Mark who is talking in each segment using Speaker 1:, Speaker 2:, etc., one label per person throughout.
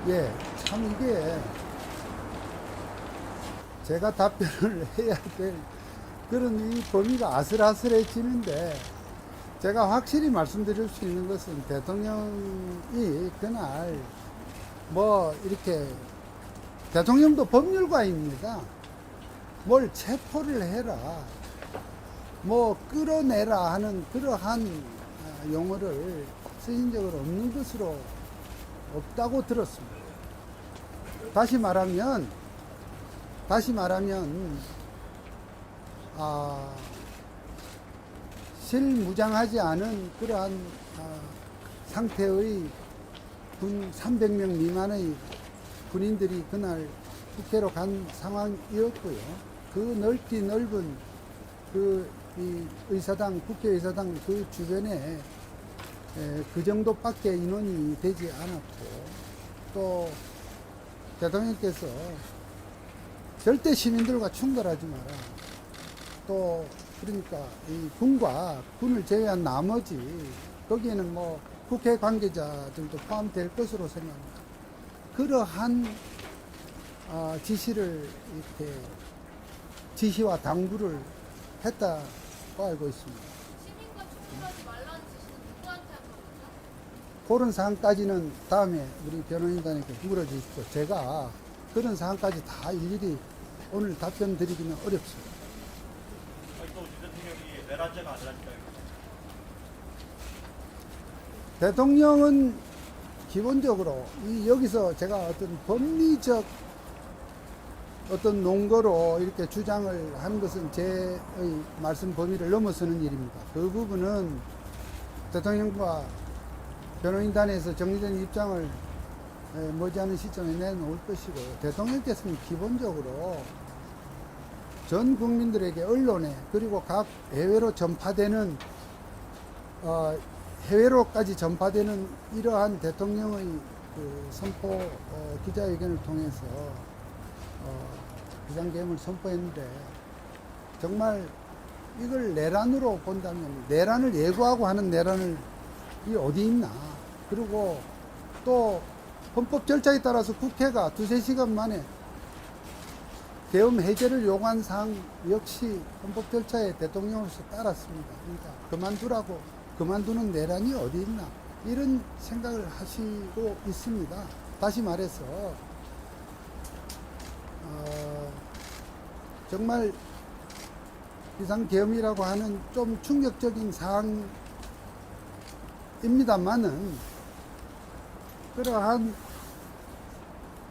Speaker 1: 예, 참 이게 제가 답변을 해야 될 그런 이 범위가 아슬아슬해지는데, 제가 확실히 말씀드릴 수 있는 것은 대통령이 그날 뭐 이렇게, 대통령도 법률가입니다. 뭘 체포를 해라, 뭐 끌어내라 하는 그러한 용어를 쓰신 적은 없는 것으로 없다고 들었습니다. 다시 말하면 실무장하지 않은 그러한 상태의 군 300명 미만의 군인들이 그날 국회로 간 상황이었고요. 그 넓디 넓은 이 의사당, 국회의사당 그 주변에 그 정도밖에 인원이 되지 않았고, 또 대통령께서 절대 시민들과 충돌하지 마라, 또 그러니까 이 군을 제외한 나머지, 거기에는 뭐 국회 관계자들도 포함될 것으로 생각합니다. 그러한 지시와 당부를 했다고 알고 있습니다.
Speaker 2: 시민과 충돌하지 말라는 지시는 누구한테 한 겁니까?
Speaker 1: 그런 사항까지는 다음에 우리 변호인단에게 물어주십시오. 제가 그런 사항까지 다 일일이 오늘 답변 드리기는 어렵습니다.
Speaker 3: 또 대통령이 내란죄가 아니라니까요.
Speaker 1: 대통령은 기본적으로 여기서 제가 어떤 법리적 어떤 논거로 이렇게 주장을 하는 것은 제의 말씀 범위를 넘어서는 일입니다. 그 부분은 대통령과 변호인단에서 정리된 입장을 머지않은 시점에 내놓을 것이고, 대통령께서는 기본적으로 전 국민들에게, 언론에, 그리고 각 해외로까지 전파되는 이러한 대통령의 그 선포 기자회견을 통해서 비상계엄을 선포했는데, 정말 이걸 내란으로 본다면, 내란을 예고하고 하는 내란이 어디 있나. 그리고 또 헌법 절차에 따라서 국회가 2~3시간 만에 계엄 해제를 요구한 사항 역시 헌법 절차에 대통령으로서 따랐습니다. 그러니까 그만두는 내란이 어디 있나, 이런 생각을 하시고 있습니다. 다시 말해서 정말 비상계엄이라고 하는 좀 충격적인 사항입니다만은, 그러한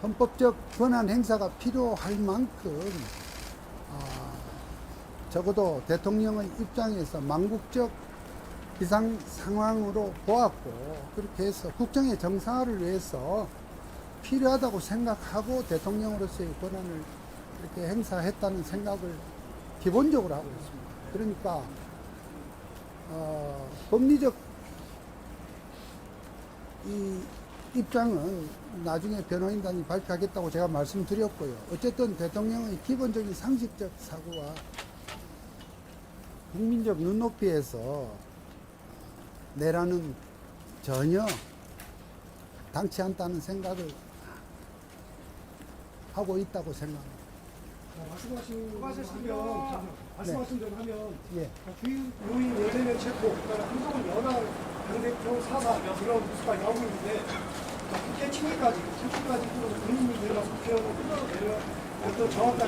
Speaker 1: 헌법적 권한 행사가 필요할 만큼 적어도 대통령의 입장에서 망국적 비상 상황으로 보았고, 그렇게 해서 국정의 정상화를 위해서 필요하다고 생각하고 대통령으로서의 권한을 이렇게 행사했다는 생각을 기본적으로 하고 있습니다. 그러니까 법리적 이 입장은 나중에 변호인단이 발표하겠다고 제가 말씀드렸고요. 어쨌든 대통령의 기본적인 상식적 사고와 국민적 눈높이에서 내란은 전혀 당치 않다는 생각을 하고 있다고 생각합니다.
Speaker 4: 말씀하신 대로 하면
Speaker 1: 예.
Speaker 4: 주요 요인 13명 체포, 그다음에 한동훈 연합 당대표 사사 이런 뉴스가 나오고 있는데, 국회 침입까지 끌어서 국민이 내려가서 국회의원을 끌어내려 어떤 정확한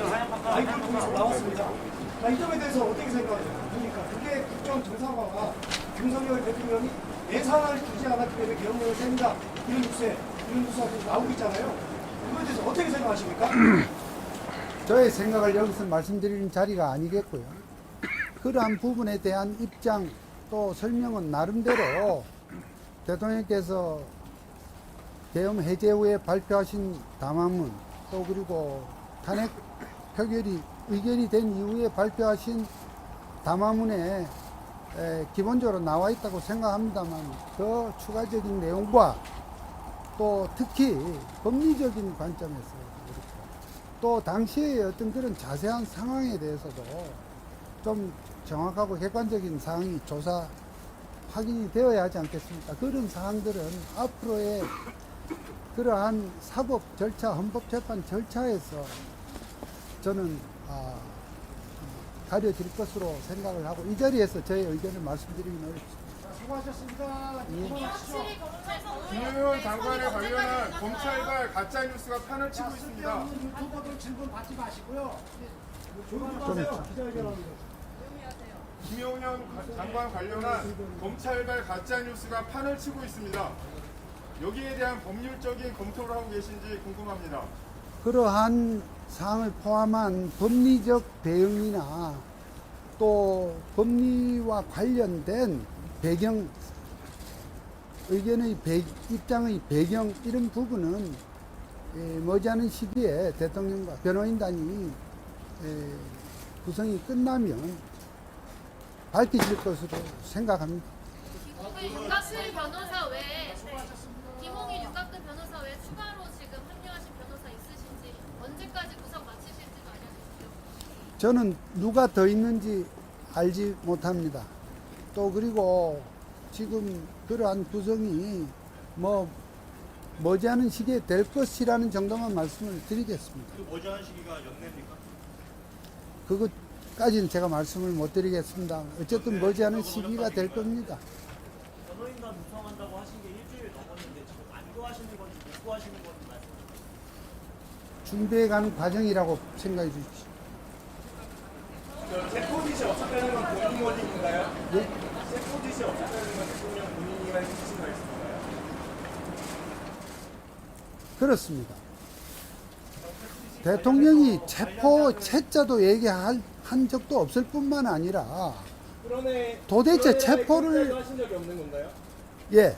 Speaker 4: 아이디어를 통해서 나왔습니다. 이 점에 대해서 어떻게 생각하십니까? 그게 국정 정상화가 윤석열 대통령이 예산을 주지 않았기 때문에 계엄령을 셉니다. 이런 뉴스가 나오고 있잖아요. 그거에 대해서 어떻게 생각하십니까?
Speaker 1: 저의 생각을 여기서 말씀드리는 자리가 아니겠고요. 그러한 부분에 대한 입장 또 설명은 나름대로 대통령께서 계엄 해제 후에 발표하신 담화문, 또 그리고 탄핵 표결이 의결이 된 이후에 발표하신 담화문에 기본적으로 나와 있다고 생각합니다만, 더 추가적인 내용과 또 특히 법리적인 관점에서, 또 당시의 어떤 그런 자세한 상황에 대해서도 좀 정확하고 객관적인 사항이 조사 확인이 되어야 하지 않겠습니까? 그런 사항들은 앞으로의 그러한 사법 절차, 헌법재판 절차에서 저는 가려질 것으로 생각을 하고 이 자리에서 저의 의견을 말씀드리기는 어렵습니다.
Speaker 4: 자, 수고하셨습니다.
Speaker 1: 예.
Speaker 4: 그만하시죠.
Speaker 2: 확실히 검찰에서
Speaker 5: 김용현 장관에 관련한 검찰발 가짜뉴스가 판을 치고 있습니다.
Speaker 4: 쓸데없는 유튜버들 질문 받지 마시고요. 조용히
Speaker 1: 좀
Speaker 4: 하세요. 기자회견합니다.
Speaker 5: 김용현 장관 관련한 검찰발 가짜뉴스가 판을 치고 있습니다. 여기에 대한 법률적인 검토를 하고 계신지 궁금합니다.
Speaker 1: 그러한 사항을 포함한 법리적 대응이나 또 법리와 관련된 배경, 의견의 입장의 배경 이런 부분은 머지않은 시기에 대통령과 변호인단이 구성이 끝나면 밝혀질 것으로 생각합니다.
Speaker 2: 김홍일 윤곽근 변호사 외에 김홍일 윤곽근 변호사 외에 추가로 지금 합류하신 변호사 있으신지 언제까지 구성 마치실지도 알려주시죠.
Speaker 1: 저는 누가 더 있는지 알지 못합니다. 또 그리고 지금 그러한 구성이 머지않은 시기에 될 것이라는 정도만 말씀을 드리겠습니다.
Speaker 3: 그 머지않은 시기가 연내입니까?
Speaker 1: 그것까지는 제가 말씀을 못 드리겠습니다. 어쨌든 머지않은 시기가 될 겁니다.
Speaker 3: 변호인단 구성한다고 하신 게 일주일 넘었는데 지금 안 구하시는 건지 못 구하시는 건지 말씀해 주세요.
Speaker 1: 준비해가는 과정이라고 생각해 주십시오.
Speaker 5: 세포짓이 없었다는 건 본인 원인인가요?
Speaker 1: 예?
Speaker 5: 세포짓이 없었다는 건 대통령 본인이 해주신 말씀인가요?
Speaker 1: 그렇습니다. 대통령이 체포자도 얘기한 적도 없을 뿐만 아니라 도대체 체포를
Speaker 5: 하신 적이 없는 건가요?
Speaker 1: 예,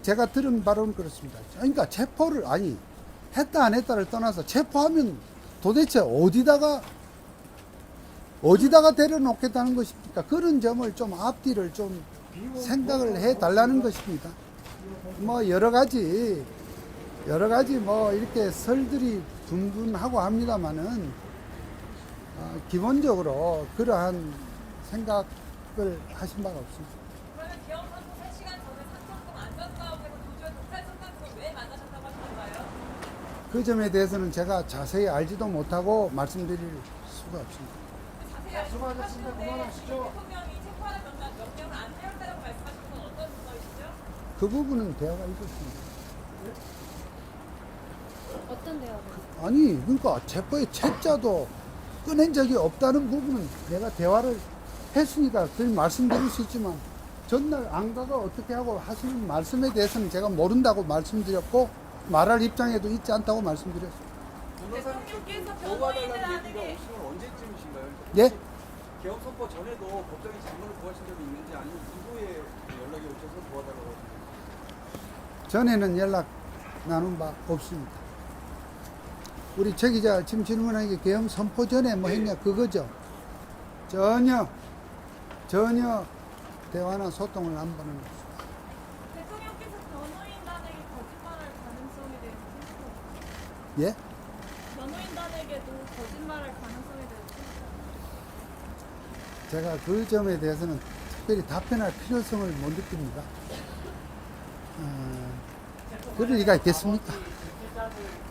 Speaker 1: 제가 들은 바로는 그렇습니다. 그러니까 체포를 했다 안 했다를 떠나서 체포하면 도대체 어디다가 데려놓겠다는 것입니까? 그런 점을 좀 앞뒤를 좀 생각을 해 달라는 것입니다. 여러 가지 이렇게 설들이 분분하고 합니다만은 기본적으로 그러한 생각을 하신 바가 없습니다.
Speaker 6: 그러면 기업 선고 3시간 전에 산청동 안전사업에서 도주와 독탈 선상으로 왜 만나셨다고 하신 건가요?
Speaker 1: 그 점에 대해서는 제가 자세히 알지도 못하고 말씀드릴 수가 없습니다.
Speaker 6: 자세히 알고
Speaker 4: 수고하셨습니다.
Speaker 6: 하셨는데
Speaker 4: 그만하시죠.
Speaker 6: 대통령이 체포하는 명령을 안 내렸다고 말씀하신 건 어떤 분이시죠?
Speaker 1: 그 부분은 대화가 있었습니다.
Speaker 2: 어떤 대화를?
Speaker 1: 그러니까 체포의 채자도 꺼낸 적이 없다는 부분은 내가 대화를 했으니까 그걸 말씀드릴 수 있지만 전날 안 가가 어떻게 하고 하시는 말씀에 대해서는 제가 모른다고 말씀드렸고 말할 입장에도 있지 않다고 말씀드렸습니다.
Speaker 6: 대통령께서 변호인들에게
Speaker 7: 언제쯤이신가요?
Speaker 1: 예?
Speaker 7: 개업 선포 전에도 법적인 질문을 구하신 적이 있는지 아니면 이후에 연락이 오셔서 도와달라고 하셨나요?
Speaker 1: 전에는 연락 나눈 바 없습니다. 우리 최 기자 지금 질문하는 게 계엄 선포 전에 뭐 했냐 그거죠. 전혀 대화나 소통을 한 번은 없습니다.
Speaker 6: 대통령께서 변호인단에게 거짓말할 가능성에 대해서 생각하세요?
Speaker 1: 예?
Speaker 6: 변호인단에게도 거짓말할 가능성에 대해서 생각하세요?
Speaker 1: 제가 그 점에 대해서는 특별히 답변할 필요성을 못 느낍니다. 그럴 리가 있겠습니까?
Speaker 3: 피해자들